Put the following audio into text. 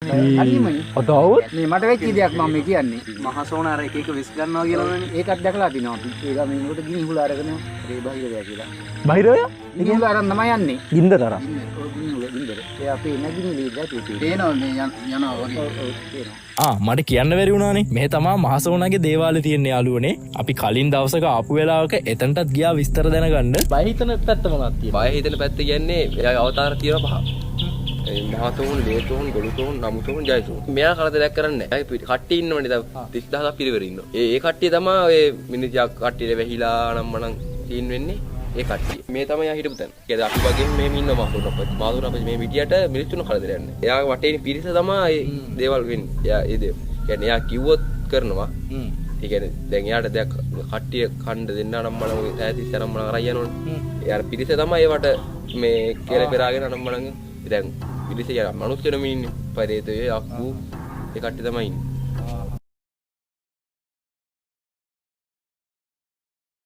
අනිමයි. අදාවත් මේ මට වෙච්ච දෙයක් මම මේ කියන්නේ. මහා සෝනාර එක එක විස් ගන්නවා කියලානේ. ඒකත් දැකලා තිනවා අපි. ඒක මේ මොකද ගිනි හුල අරගෙන ඒ බහිරදයා කියලා. බහිරය ගිනි හුල අරන් තමයි යන්නේ. ගින්ද තරම්. ගිනි හුල ගින්දර. ඒ අපේ නැගිනි ලීදා තියෙන්නේ. පේනවා මේ යනවා වගේ. තේනවා. මට කියන්න බැරි වුණානේ මේ තමා මහසෝනගේ දේවාලේ තියෙන යාළුවනේ අපි කලින් දවසක ආපු වෙලාවක එතනටත් ගියා විස්තර දැනගන්න. බය හිතන පැත්ත මොකක්ද තියෙන්නේ? බය හිතෙන පැත්ත කියන්නේ එයාගේ අවතාර තියෙන පහ. මහතෝන්, ලේතෝන්, ගොළුතෝන්, නමුතෝන්, ජයතෝන්. මෙයා කරදරයක් කරන්නේ නැහැ. කට්ටිය ඉන්නවනේ දැන් 30000ක් පිරිවර ඉන්නවා. ඒ කට්ටිය තමයි ඔය මිනිත්‍යක් කට්ටියට වැහිලා නම් මනම් තීන් වෙන්නේ. ඒ කට්ටිය. මේ තමයි යා හිටපු තැන. ඒ අපි වගේ මේ ඉන්නවා මහතෝන් අපිට. මහතෝන් අපිට මේ විදියට මිනිස්සුන් කරදරයක් නැහැ. එයාගේ වටේනේ පිරිස තමයි මේ දේවල් වෙන්නේ. එයා ඒ දේ. කියන්නේ එයා කිව්වොත් කරනවා. ඒ කියන්නේ දැන් එයාට දැන් කට්ටිය කණ්ඩ දෙන්න නම් මනම් ඔය ඈතිස් යනම් මනම් අරන් යනවනේ. එයාට පිරිස තමයි ඒවට මේ කියලා පෙරාගෙන නම් මනම් දැන් පිළිස ය මනුස්සයනම ඉන්නේ පරේතයේ අක්කු ඒ කට්ටිය තමයි ඉන්නේ